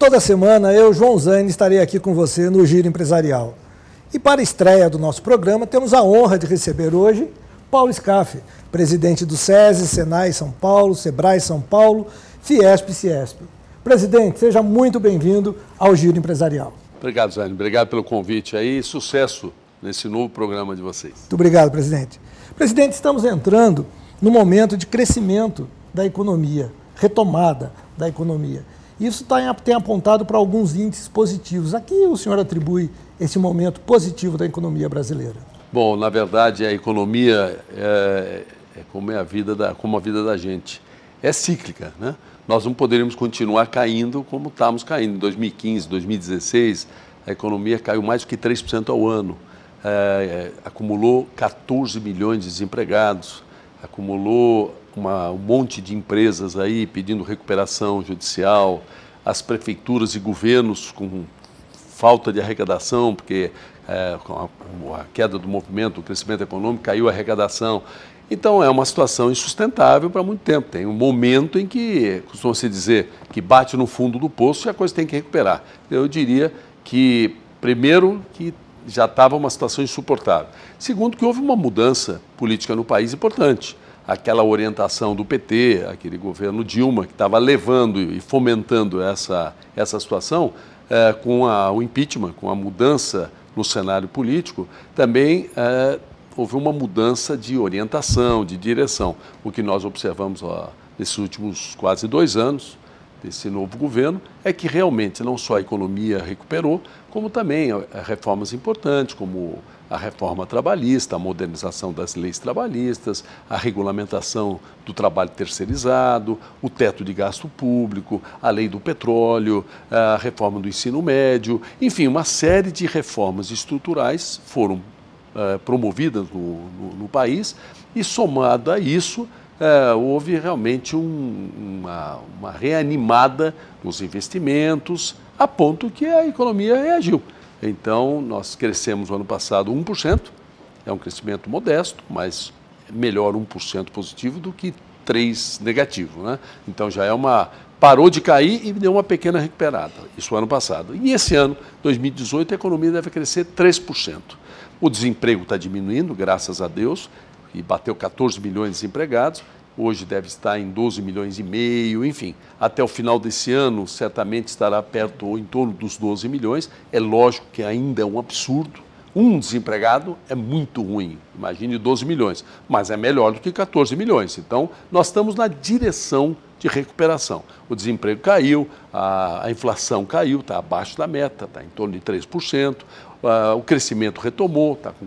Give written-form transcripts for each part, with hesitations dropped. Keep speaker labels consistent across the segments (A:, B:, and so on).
A: toda semana, eu, João Zaine, estarei aqui com você no Giro Empresarial. E para a estreia do nosso programa, temos a honra de receber hoje Paulo Scaff, presidente do SESI, Senai São Paulo, Sebrae São Paulo, Fiesp e Ciesp. Presidente, seja muito bem-vindo ao Giro Empresarial.
B: Obrigado, Zaine. Obrigado pelo convite aí. Sucesso nesse novo programa de vocês.
A: Muito obrigado, presidente. Presidente, estamos entrando no momento de crescimento da economia, retomada da economia. Isso tem apontado para alguns índices positivos. A que o senhor atribui esse momento positivo da economia brasileira?
B: Bom, na verdade, a economia é como a vida da gente. É cíclica, né? Nós não poderíamos continuar caindo como estamos caindo. Em 2015, 2016, a economia caiu mais do que 3% ao ano. Acumulou 14 milhões de desempregados, acumulou um monte de empresas aí pedindo recuperação judicial, as prefeituras e governos com falta de arrecadação, porque com a queda do movimento, o crescimento econômico, caiu a arrecadação. Então é uma situação insustentável para muito tempo. Tem um momento em que, costuma-se dizer, que bate no fundo do poço e a coisa tem que recuperar. Eu diria que, primeiro, que já estava uma situação insuportável. Segundo, que houve uma mudança política no país importante. Aquela orientação do PT, aquele governo Dilma, que estava levando e fomentando essa situação, com o impeachment, com a mudança no cenário político, também houve uma mudança de orientação, de direção. O que nós observamos nesses últimos quase 2 anos desse novo governo é que realmente não só a economia recuperou, como também reformas importantes, como a reforma trabalhista, a modernização das leis trabalhistas, a regulamentação do trabalho terceirizado, o teto de gasto público, a lei do petróleo, a reforma do ensino médio, enfim, uma série de reformas estruturais foram promovidas no país e, somado a isso, houve realmente uma reanimada nos investimentos, a ponto que a economia reagiu. Então, nós crescemos no ano passado 1%, é um crescimento modesto, mas melhor 1% positivo do que 3% negativo, né? Então, parou de cair e deu uma pequena recuperada, isso ano passado. E esse ano, 2018, a economia deve crescer 3%. O desemprego está diminuindo, graças a Deus, e bateu 14 milhões de desempregados. Hoje deve estar em 12 milhões e meio, enfim. Até o final desse ano, certamente estará perto ou em torno dos 12 milhões. É lógico que ainda é um absurdo. Um desempregado é muito ruim, imagine 12 milhões, mas é melhor do que 14 milhões. Então, nós estamos na direção de recuperação. O desemprego caiu, a inflação caiu, está abaixo da meta, está em torno de 3%. O crescimento retomou, está com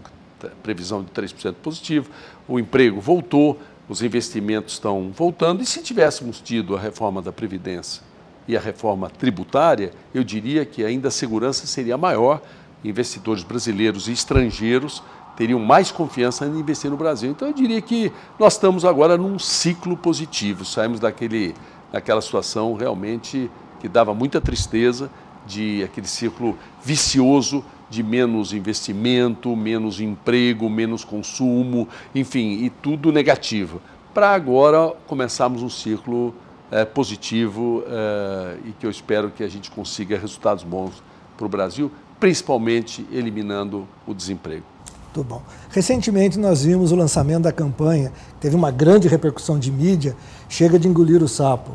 B: previsão de 3% positivo. O emprego voltou. Os investimentos estão voltando, e se tivéssemos tido a reforma da Previdência e a reforma tributária, eu diria que ainda a segurança seria maior, investidores brasileiros e estrangeiros teriam mais confiança em investir no Brasil. Então eu diria que nós estamos agora num ciclo positivo, saímos daquela situação realmente que dava muita tristeza, de aquele ciclo vicioso de menos investimento, menos emprego, menos consumo, enfim, e tudo negativo. Para agora começarmos um ciclo positivo e que eu espero que a gente consiga resultados bons para o Brasil, principalmente eliminando o desemprego.
A: Muito bom. Recentemente nós vimos o lançamento da campanha, teve uma grande repercussão de mídia, Chega de Engolir o Sapo.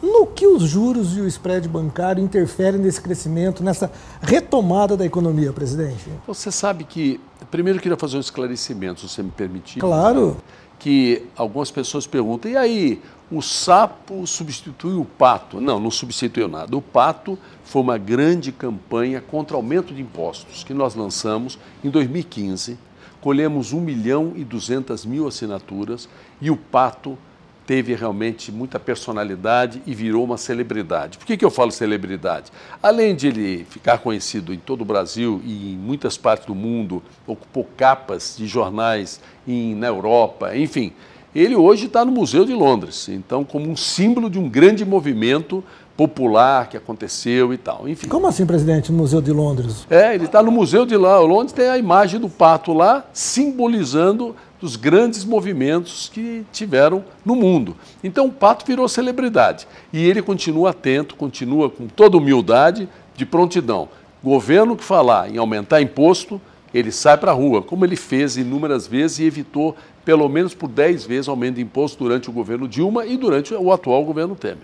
A: No que os juros e o spread bancário interferem nesse crescimento, nessa retomada da economia, presidente?
B: Você sabe que, primeiro eu queria fazer um esclarecimento, se você me permitir.
A: Claro.
B: Que algumas pessoas perguntam, e aí, o sapo substitui o pato? Não, não substituiu nada. O pato foi uma grande campanha contra aumento de impostos que nós lançamos em 2015, colhemos 1.200.000 assinaturas e o pato teve realmente muita personalidade e virou uma celebridade. Por que eu falo celebridade? Além de ele ficar conhecido em todo o Brasil e em muitas partes do mundo, ocupou capas de jornais na Europa, enfim, ele hoje está no Museu de Londres, então como um símbolo de um grande movimento popular que aconteceu e tal, enfim.
A: Como assim, presidente, no Museu de Londres?
B: Ele está no Museu de Londres, tem a imagem do pato lá, simbolizando dos grandes movimentos que tiveram no mundo. Então o Pato virou celebridade e ele continua atento, continua com toda humildade, de prontidão. Governo que falar em aumentar imposto, ele sai para a rua, como ele fez inúmeras vezes e evitou pelo menos por 10 vezes aumento de imposto durante o governo Dilma e durante o atual governo Temer.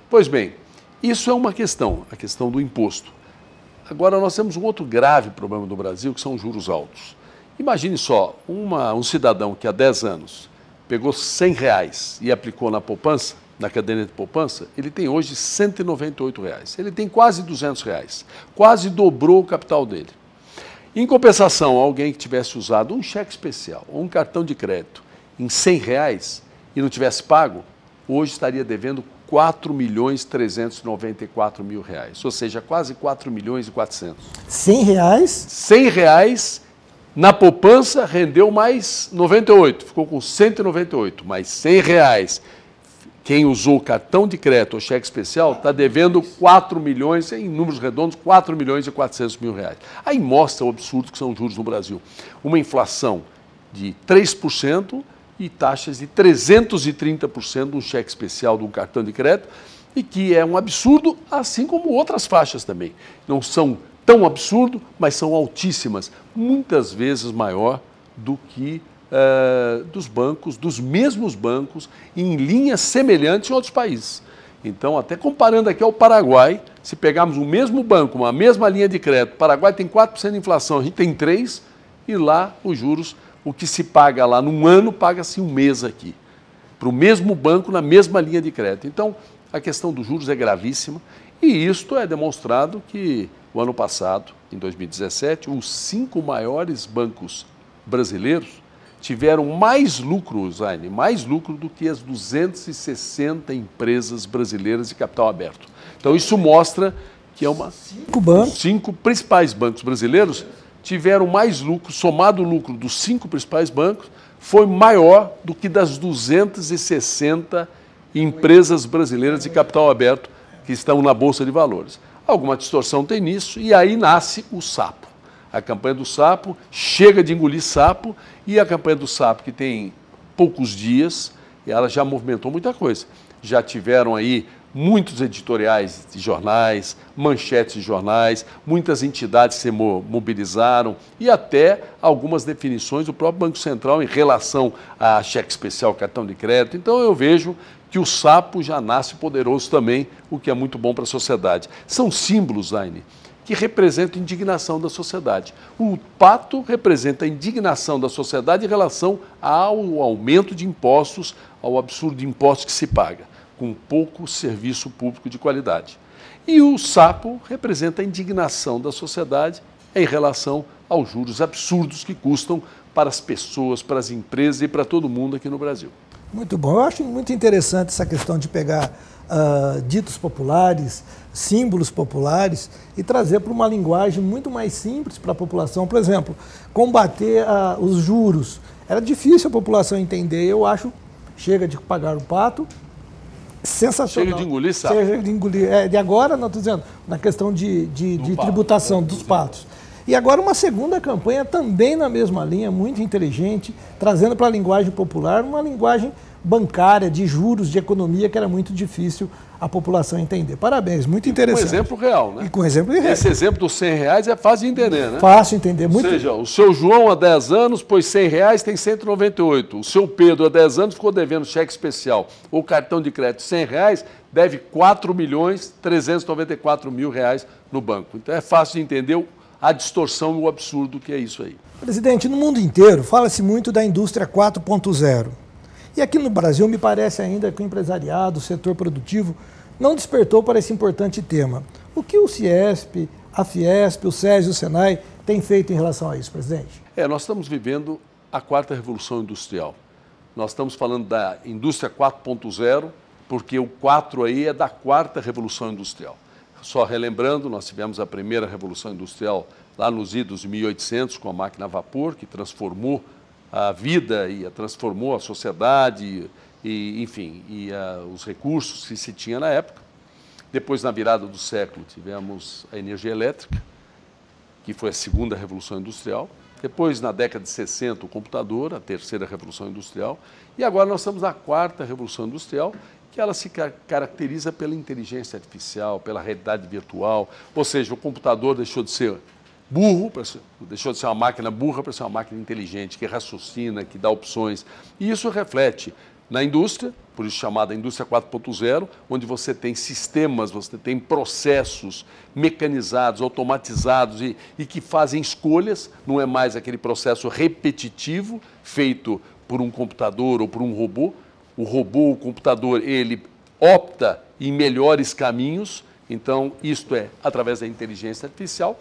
B: Pois bem, isso é uma questão, a questão do imposto. Agora nós temos um outro grave problema no Brasil, que são os juros altos. Imagine só, um cidadão que há 10 anos pegou R$100 e aplicou na poupança, na caderneta de poupança, ele tem hoje R$198. Ele tem quase R$200, quase dobrou o capital dele. Em compensação, alguém que tivesse usado um cheque especial ou um cartão de crédito em R$100 e não tivesse pago, hoje estaria devendo R$4.394.000, ou seja, quase R$4.400.000.
A: R$100?
B: R$100 na poupança rendeu mais 98, ficou com 198, mas R$100. Quem usou cartão de crédito ou cheque especial está devendo 4 milhões, em números redondos, R$4.400.000. Aí mostra o absurdo que são os juros no Brasil. Uma inflação de 3% e taxas de 330% de um cheque especial, de um cartão de crédito, e que é um absurdo, assim como outras faixas também. Não são tão absurdo, mas são altíssimas, muitas vezes maior do que dos bancos, dos mesmos bancos, em linhas semelhantes em outros países. Então, até comparando aqui ao Paraguai, se pegarmos o mesmo banco, uma mesma linha de crédito, o Paraguai tem 4% de inflação, a gente tem 3%, e lá os juros, o que se paga lá num ano, paga-se um mês aqui, para o mesmo banco, na mesma linha de crédito. Então, a questão dos juros é gravíssima, e isto é demonstrado que o ano passado, em 2017, os 5 maiores bancos brasileiros tiveram mais lucro, Zaine, mais lucro do que as 260 empresas brasileiras de capital aberto. Então isso mostra que os 5 principais bancos brasileiros tiveram mais lucro, somado o lucro dos 5 principais bancos, foi maior do que das 260 empresas brasileiras de capital aberto que estão na Bolsa de Valores. Alguma distorção tem nisso e aí nasce o sapo. A campanha do sapo chega de engolir sapo e a campanha do sapo, que tem poucos dias, ela já movimentou muita coisa. Já tiveram aí muitos editoriais de jornais, manchetes de jornais, muitas entidades se mobilizaram e até algumas definições do próprio Banco Central em relação a cheque especial, cartão de crédito. Então eu vejo que o sapo já nasce poderoso também, o que é muito bom para a sociedade. São símbolos, Zaine, que representam a indignação da sociedade. O pato representa a indignação da sociedade em relação ao aumento de impostos, ao absurdo de impostos que se paga, com pouco serviço público de qualidade. E o sapo representa a indignação da sociedade em relação aos juros absurdos que custam para as pessoas, para as empresas e para todo mundo aqui no Brasil.
A: Muito bom. Eu acho muito interessante essa questão de pegar ditos populares, símbolos populares e trazer para uma linguagem muito mais simples para a população. Por exemplo, combater os juros. Era difícil a população entender. Eu acho, chega de pagar o pato, sensacional.
B: Chega de engolir, sabe?
A: Chega de engolir. De agora, não estou dizendo, na questão de tributação dos patos. E agora uma segunda campanha também na mesma linha, muito inteligente, trazendo para a linguagem popular uma linguagem bancária, de juros, de economia, que era muito difícil a população entender. Parabéns, muito interessante.
B: Com exemplo real, né?
A: E com exemplo real.
B: Esse exemplo dos R$100 é fácil de entender, né?
A: Fácil de entender. Muito...
B: Ou seja, o seu João há 10 anos pôs R$100, tem 198. O seu Pedro há 10 anos ficou devendo cheque especial ou cartão de crédito R$100, deve R$4.394.000 no banco. Então é fácil de entender a distorção e o absurdo que é isso aí.
A: Presidente, no mundo inteiro fala-se muito da indústria 4.0. E aqui no Brasil me parece ainda que o empresariado, o setor produtivo, não despertou para esse importante tema. O que o Ciesp, a Fiesp, o SESI e o Senai têm feito em relação a isso, presidente?
B: Nós estamos vivendo a 4ª revolução industrial. Nós estamos falando da indústria 4.0, porque o 4 aí é da 4ª revolução industrial. Só relembrando, nós tivemos a primeira revolução industrial lá nos idos de 1800 com a máquina a vapor, que transformou a vida e transformou a sociedade e enfim, os recursos que se tinha na época. Depois, na virada do século, tivemos a energia elétrica, que foi a 2ª revolução industrial. Depois, na década de 60, o computador, a terceira revolução industrial. E agora nós estamos na quarta revolução industrial, que ela se caracteriza pela inteligência artificial, pela realidade virtual. Ou seja, o computador deixou de ser burro, deixou de ser uma máquina burra para ser uma máquina inteligente, que raciocina, que dá opções. E isso reflete na indústria, por isso chamada indústria 4.0, onde você tem sistemas, você tem processos mecanizados, automatizados e que fazem escolhas, não é mais aquele processo repetitivo feito por um computador ou por um robô. O robô, o computador, ele opta em melhores caminhos, então isto é através da inteligência artificial.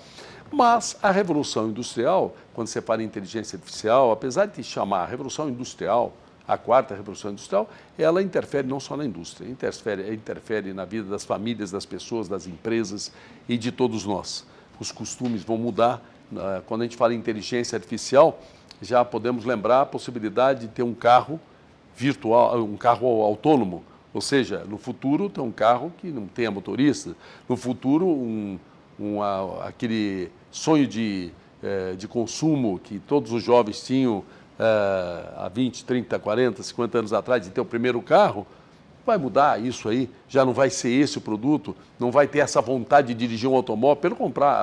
B: Mas a Revolução Industrial, quando você fala em inteligência artificial, apesar de chamar a Revolução Industrial, a quarta Revolução Industrial, ela interfere não só na indústria, interfere na vida das famílias, das pessoas, das empresas e de todos nós. Os costumes vão mudar. Quando a gente fala em inteligência artificial, já podemos lembrar a possibilidade de ter um carro virtual, um carro autônomo. Ou seja, no futuro tem um carro que não tenha motorista. No futuro, aquele sonho de consumo que todos os jovens tinham há 20, 30, 40, 50 anos atrás, de ter o primeiro carro, vai mudar isso aí, já não vai ser esse o produto, não vai ter essa vontade de dirigir um automóvel,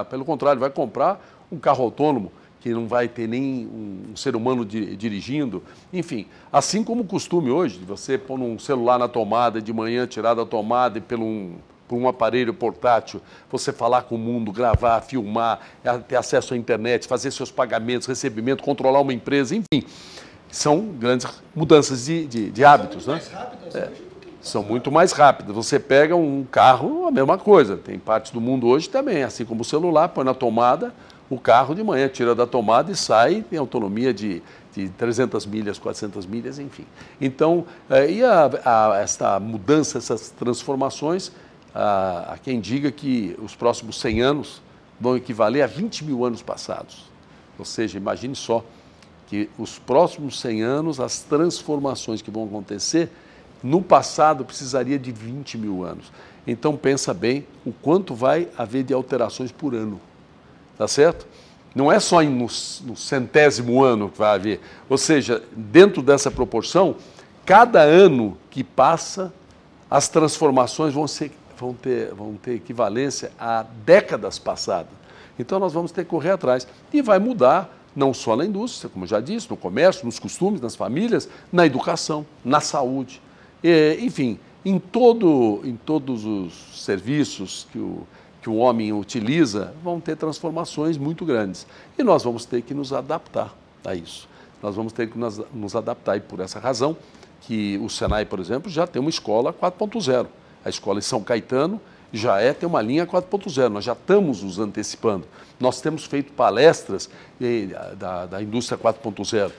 B: pelo contrário, vai comprar um carro autônomo, que não vai ter nem um ser humano dirigindo, enfim, assim como o costume hoje, de você pôr um celular na tomada, de manhã tirar da tomada e por um aparelho portátil, você falar com o mundo, gravar, filmar, ter acesso à internet, fazer seus pagamentos, recebimento, controlar uma empresa, enfim. São grandes mudanças de hábitos. São muito mais rápidas hoje. São muito mais rápidas. Você pega um carro, a mesma coisa. Tem partes do mundo hoje também, assim como o celular, põe na tomada, o carro de manhã tira da tomada e sai, tem autonomia de 300 milhas, 400 milhas, enfim. Então, esta mudança, essas transformações, há quem diga que os próximos 100 anos vão equivaler a 20 mil anos passados. Ou seja, imagine só que os próximos 100 anos, as transformações que vão acontecer, no passado precisaria de 20 mil anos. Então pensa bem o quanto vai haver de alterações por ano, tá certo? Não é só no 100º ano que vai haver. Ou seja, dentro dessa proporção, cada ano que passa, as transformações vão ter equivalência a décadas passadas. Então nós vamos ter que correr atrás. E vai mudar não só na indústria, como eu já disse, no comércio, nos costumes, nas famílias, na educação, na saúde. Enfim, em todos os serviços que o homem utiliza, vão ter transformações muito grandes. E nós vamos ter que nos adaptar a isso. Nós vamos ter que nos adaptar. E por essa razão que o Senai, por exemplo, já tem uma escola 4.0. A escola em São Caetano tem uma linha 4.0, nós já estamos nos antecipando. Nós temos feito palestras da indústria 4.0.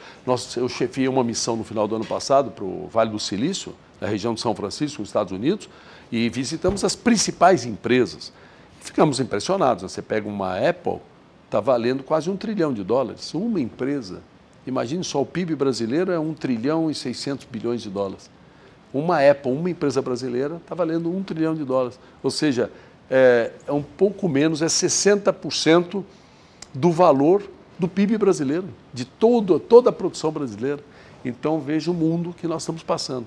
B: Eu chefiei uma missão no final do ano passado para o Vale do Silício, na região de São Francisco, nos Estados Unidos, e visitamos as principais empresas. Ficamos impressionados. Você pega uma Apple, está valendo quase $1 trilhão. Uma empresa. Imagine só, o PIB brasileiro é $1 trilhão e 600 bilhões. Uma Apple, uma empresa brasileira, está valendo $1 trilhão. Ou seja, é um pouco menos, é 60% do valor do PIB brasileiro, de toda a produção brasileira. Então, veja o mundo que nós estamos passando,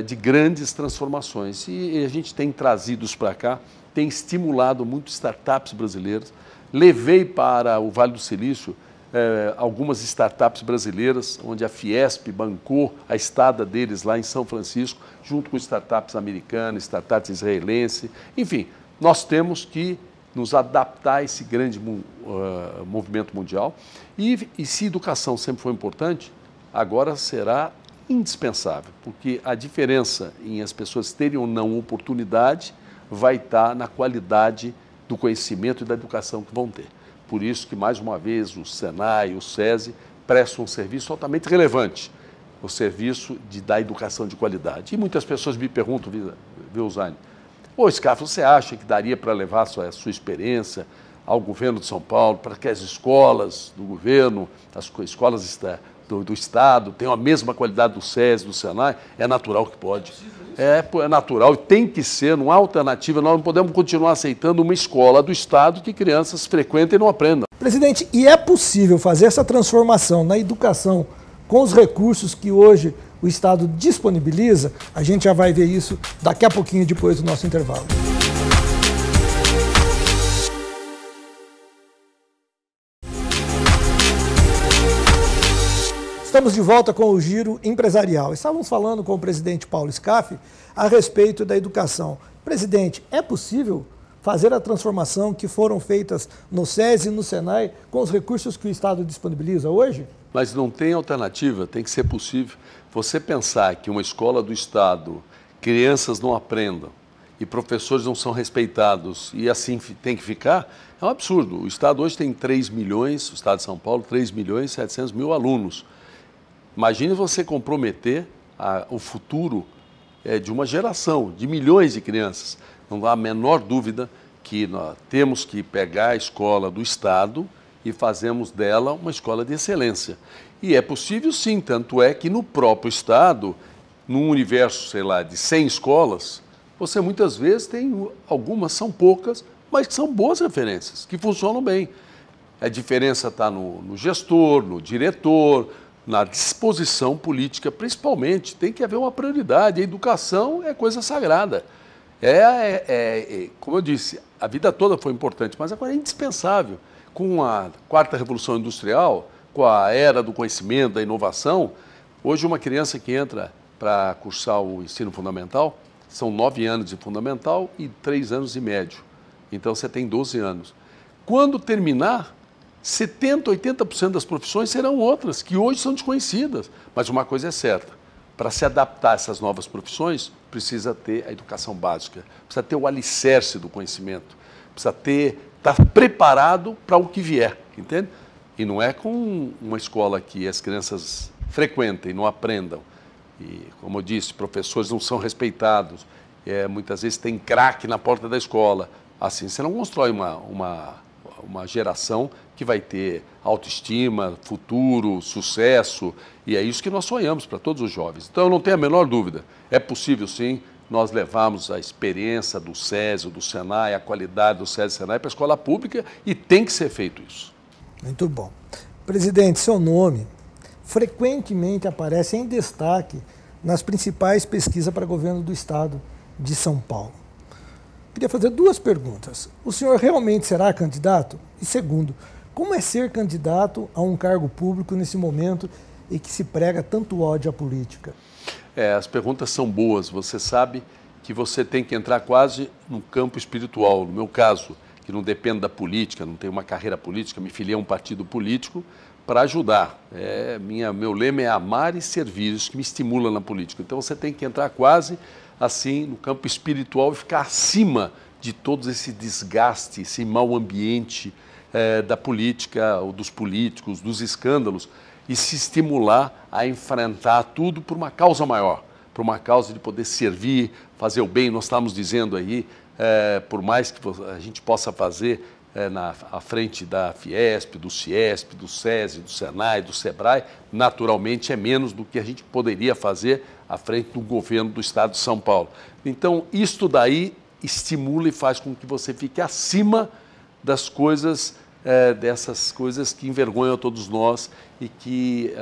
B: de grandes transformações. E a gente tem trazido isso para cá, tem estimulado muito startups brasileiras. Levei para o Vale do Silício algumas startups brasileiras, onde a Fiesp bancou a estada deles lá em São Francisco, junto com startups americanas, startups israelenses. Enfim, nós temos que nos adaptar a esse grande movimento mundial. E se educação sempre foi importante, agora será indispensável, porque a diferença em as pessoas terem ou não oportunidade vai estar na qualidade do conhecimento e da educação que vão ter. Por isso que, mais uma vez, o Senai, o SESI prestam um serviço altamente relevante, o serviço de dar educação de qualidade. E muitas pessoas me perguntam, viu, Zaine, Scaff, você acha que daria para levar a sua experiência ao governo de São Paulo, para que as escolas do governo, as escolas do Estado tenham a mesma qualidade do SESI, do Senai? É natural que pode. É natural, tem que ser, não há alternativa. Nós não podemos continuar aceitando uma escola do Estado que crianças frequentem e não aprendam.
A: Presidente, e é possível fazer essa transformação na educação com os recursos que hoje o Estado disponibiliza? A gente já vai ver isso daqui a pouquinho depois do nosso intervalo. Estamos de volta com o Giro Empresarial. Estávamos falando com o presidente Paulo Scaff a respeito da educação. Presidente, é possível fazer a transformação que foram feitas no SESI e no SENAI com os recursos que o Estado disponibiliza hoje?
B: Mas não tem alternativa, tem que ser possível. Você pensar que uma escola do Estado, crianças não aprendam e professores não são respeitados e assim tem que ficar, é um absurdo. O Estado hoje tem 3 milhões, o Estado de São Paulo, 3 milhões e 700 mil alunos. Imagine você comprometer o futuro de uma geração, de milhões de crianças. Não há a menor dúvida que nós temos que pegar a escola do Estado e fazermos dela uma escola de excelência. E é possível sim, tanto é que no próprio Estado, num universo, sei lá, de 100 escolas, você muitas vezes tem, algumas são poucas, mas que são boas referências, que funcionam bem. A diferença está no gestor, no diretor, na disposição política, principalmente. Tem que haver uma prioridade. A educação é coisa sagrada. Como eu disse, a vida toda foi importante, mas agora é indispensável. Com a 4ª Revolução Industrial, com a era do conhecimento, da inovação, hoje uma criança que entra para cursar o ensino fundamental, são 9 anos de fundamental e 3 anos de médio. Então você tem 12 anos. Quando terminar, 70%, 80% das profissões serão outras, que hoje são desconhecidas. Mas uma coisa é certa, para se adaptar a essas novas profissões, precisa ter a educação básica, precisa ter o alicerce do conhecimento, precisa estar preparado para o que vier, entende? E não é com uma escola que as crianças frequentem, não aprendam. E, como eu disse, professores não são respeitados, muitas vezes tem craque na porta da escola. Assim, você não constrói uma geração que vai ter autoestima, futuro, sucesso, e é isso que nós sonhamos para todos os jovens. Então, eu não tenho a menor dúvida, é possível sim nós levarmos a experiência do SESI, do SENAI, a qualidade do SESI e SENAI para a escola pública e tem que ser feito isso.
A: Muito bom. Presidente, seu nome frequentemente aparece em destaque nas principais pesquisas para governo do Estado de São Paulo. Queria fazer 2 perguntas. O senhor realmente será candidato? E segundo, como é ser candidato a um cargo público nesse momento em que se prega tanto ódio à política?
B: As perguntas são boas. Você sabe que você tem que entrar quase no campo espiritual. No meu caso, que não depende da política, não tenho uma carreira política, me filiei a um partido político para ajudar. Meu lema é amar e servir, isso que me estimula na política. Então você tem que entrar quase assim no campo espiritual e ficar acima de todo esse desgaste, esse mau ambiente da política, ou dos políticos, dos escândalos, e se estimular a enfrentar tudo por uma causa maior, por uma causa de poder servir, fazer o bem. Nós estamos dizendo aí, por mais que a gente possa fazer à frente da Fiesp, do Ciesp, do SESI, do SENAI, do SEBRAE, naturalmente é menos do que a gente poderia fazer à frente do governo do Estado de São Paulo. Então, isto daí estimula e faz com que você fique acima das coisas, dessas coisas que envergonham a todos nós e que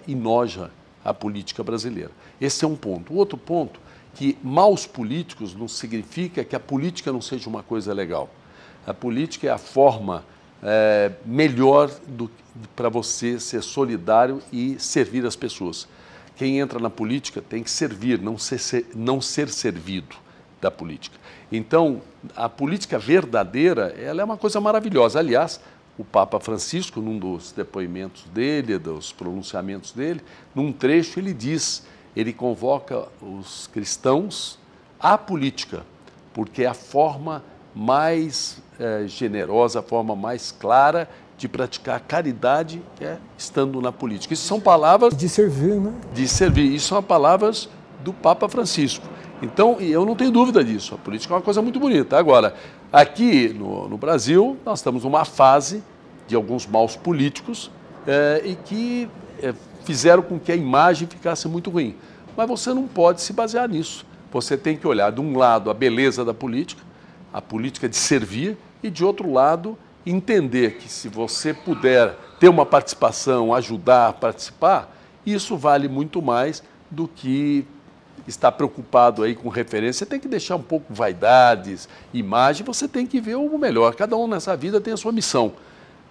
B: enoja a política brasileira. Esse é um ponto. O outro ponto, que maus políticos não significa que a política não seja uma coisa legal. A política é a forma melhor para você ser solidário e servir as pessoas. Quem entra na política tem que servir, não ser servido da política. Então, a política verdadeira, ela é uma coisa maravilhosa. Aliás, o Papa Francisco, num dos depoimentos dele, dos pronunciamentos dele, num trecho ele convoca os cristãos à política, porque é a forma mais generosa, a forma mais clara de praticar caridade estando na política. Isso são palavras...
A: De servir, né?
B: De servir. Isso são palavras do Papa Francisco. Então, eu não tenho dúvida disso. A política é uma coisa muito bonita. Agora, aqui no Brasil, nós estamos numa fase de alguns maus políticos e que fizeram com que a imagem ficasse muito ruim. Mas você não pode se basear nisso. Você tem que olhar, de um lado, a beleza da política, a política de servir, e de outro lado, entender que se você puder ter uma participação, ajudar a participar, isso vale muito mais do que estar preocupado aí com referência. Você tem que deixar um pouco vaidades, imagem, você tem que ver o melhor. Cada um nessa vida tem a sua missão.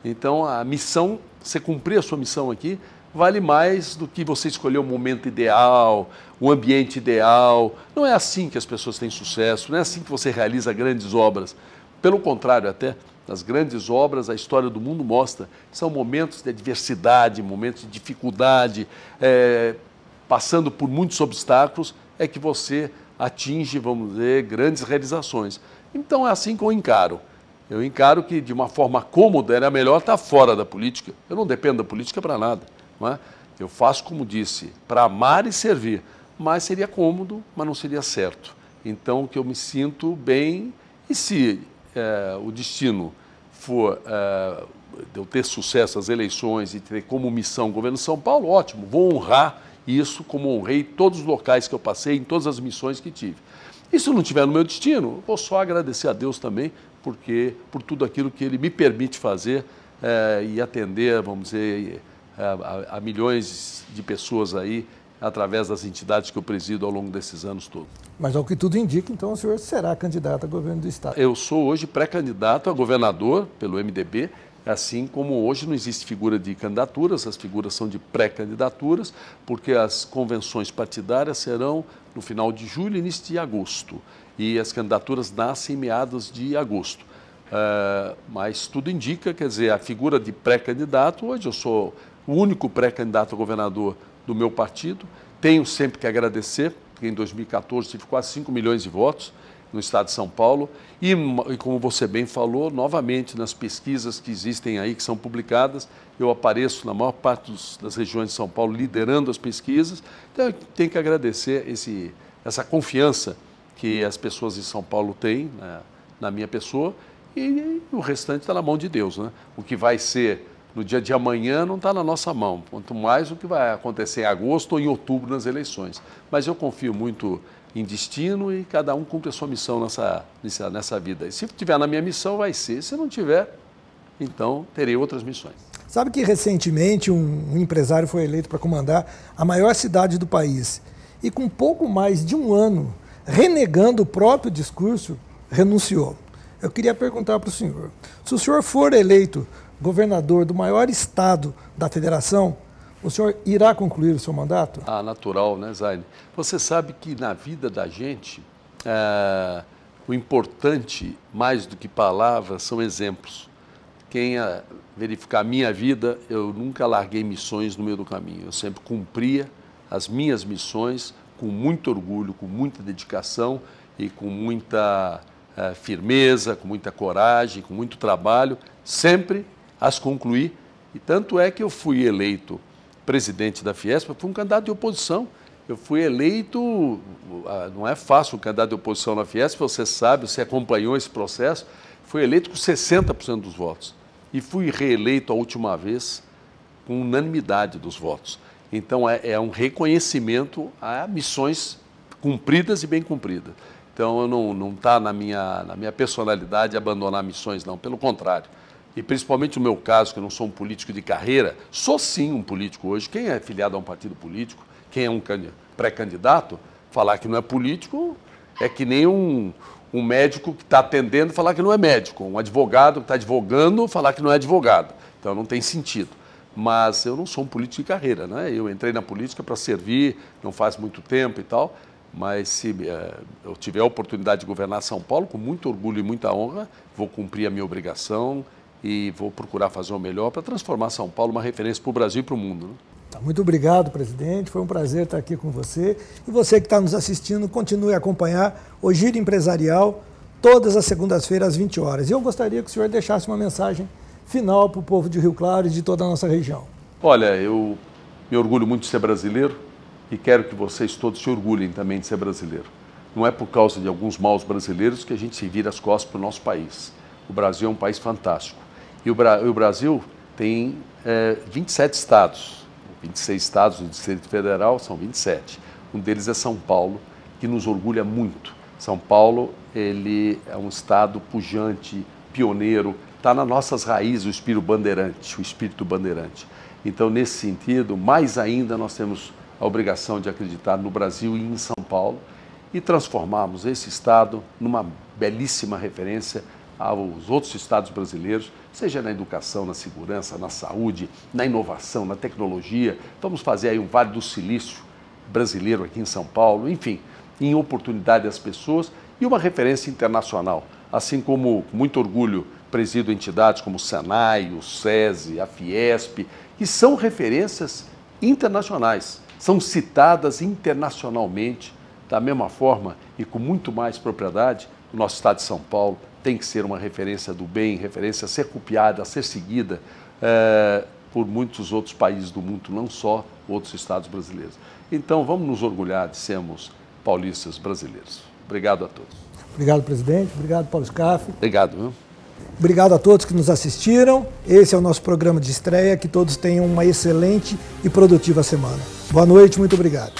B: Então, a missão, você cumprir a sua missão aqui, vale mais do que você escolher o momento ideal, o ambiente ideal. Não é assim que as pessoas têm sucesso, não é assim que você realiza grandes obras. Pelo contrário, até, nas grandes obras, a história do mundo mostra, são momentos de adversidade, momentos de dificuldade, passando por muitos obstáculos, é que você atinge, vamos dizer, grandes realizações. Então, é assim que eu encaro. Eu encaro que, de uma forma cômoda, era melhor estar fora da política. Eu não dependo da política para nada. Não é? Eu faço, como disse, para amar e servir. Mas seria cômodo, mas não seria certo. Então, que eu me sinto bem. E se o destino for de eu ter sucesso nas eleições e ter como missão o governo de São Paulo, ótimo. Vou honrar isso como honrei todos os locais que eu passei, em todas as missões que tive. E se não estiver no meu destino, vou só agradecer a Deus também, porque por tudo aquilo que Ele me permite fazer e atender, vamos dizer, a milhões de pessoas aí, através das entidades que eu presido ao longo desses anos todos.
A: Mas ao que tudo indica, então o senhor será candidato a governo do Estado.
B: Eu sou hoje pré-candidato a governador pelo MDB, assim como hoje não existe figura de candidaturas, as figuras são de pré-candidaturas, porque as convenções partidárias serão no final de julho e início de agosto, e as candidaturas nascem em meados de agosto. Mas tudo indica, quer dizer, a figura de pré-candidato, hoje eu sou o único pré-candidato a governador do meu partido, tenho sempre que agradecer, porque em 2014 tive quase 5 milhões de votos no estado de São Paulo, e como você bem falou, novamente nas pesquisas que existem aí, que são publicadas, eu apareço na maior parte das regiões de São Paulo liderando as pesquisas, então eu tenho que agradecer essa confiança que as pessoas de São Paulo têm na minha pessoa, e o restante está na mão de Deus, né? O que vai ser no dia de amanhã não está na nossa mão, quanto mais o que vai acontecer em agosto ou em outubro nas eleições. Mas eu confio muito em destino e cada um cumpre a sua missão nessa vida. E se tiver na minha missão, vai ser. Se não tiver, então terei outras missões.
A: Sabe que recentemente um empresário foi eleito para comandar a maior cidade do país e com pouco mais de um ano, renegando o próprio discurso, renunciou. Eu queria perguntar para o senhor, se o senhor for eleito governador do maior estado da federação, o senhor irá concluir o seu mandato?
B: Ah, natural, né, Zaine? Você sabe que na vida da gente, o importante, mais do que palavras, são exemplos. Quem verificar a minha vida, eu nunca larguei missões no meio do caminho. Eu sempre cumpria as minhas missões com muito orgulho, com muita dedicação e com muita firmeza, com muita coragem, com muito trabalho, sempre as concluí. E tanto é que eu fui eleito presidente da Fiesp, eu fui um candidato de oposição. Eu fui eleito, não é fácil um candidato de oposição na Fiesp, você sabe, você acompanhou esse processo, fui eleito com 60% dos votos. E fui reeleito a última vez com unanimidade dos votos. Então é um reconhecimento a missões cumpridas e bem cumpridas. Então não está na minha personalidade abandonar missões, não, pelo contrário. E principalmente no meu caso, que eu não sou um político de carreira, sou sim um político hoje. Quem é filiado a um partido político, quem é um pré-candidato, falar que não é político é que nem um médico que está atendendo falar que não é médico, um advogado que está advogando falar que não é advogado. Então não tem sentido. Mas eu não sou um político de carreira, né? Eu entrei na política para servir, não faz muito tempo e tal, mas se eu tiver a oportunidade de governar São Paulo, com muito orgulho e muita honra, vou cumprir a minha obrigação e vou procurar fazer o melhor para transformar São Paulo uma referência para o Brasil e para o mundo, né?
A: Muito obrigado, presidente. Foi um prazer estar aqui com você. E você que está nos assistindo, continue a acompanhar o Giro Empresarial todas as segundas-feiras às 20 horas. E eu gostaria que o senhor deixasse uma mensagem final para o povo de Rio Claro e de toda a nossa região.
B: Olha, eu me orgulho muito de ser brasileiro e quero que vocês todos se orgulhem também de ser brasileiro. Não é por causa de alguns maus brasileiros que a gente se vira as costas para o nosso país. O Brasil é um país fantástico. E o Brasil tem 27 estados. 26 estados do Distrito Federal, são 27. Um deles é São Paulo, que nos orgulha muito. São Paulo, ele é um estado pujante, pioneiro, está nas nossas raízes o espírito bandeirante. Então, nesse sentido, mais ainda nós temos a obrigação de acreditar no Brasil e em São Paulo e transformarmos esse estado numa belíssima referência aos outros estados brasileiros, seja na educação, na segurança, na saúde, na inovação, na tecnologia. Vamos fazer aí um Vale do Silício brasileiro aqui em São Paulo, enfim, em oportunidade às pessoas e uma referência internacional. Assim como, com muito orgulho, presido entidades como o Senai, o SESI, a Fiesp, que são referências internacionais, são citadas internacionalmente, da mesma forma e com muito mais propriedade. O nosso estado de São Paulo tem que ser uma referência do bem, referência a ser copiada, a ser seguida por muitos outros países do mundo, não só outros estados brasileiros. Então, vamos nos orgulhar de sermos paulistas brasileiros. Obrigado a todos.
A: Obrigado, presidente. Obrigado, Paulo Scaff.
B: Obrigado. Viu?
A: Obrigado a todos que nos assistiram. Esse é o nosso programa de estreia. Que todos tenham uma excelente e produtiva semana. Boa noite, muito obrigado.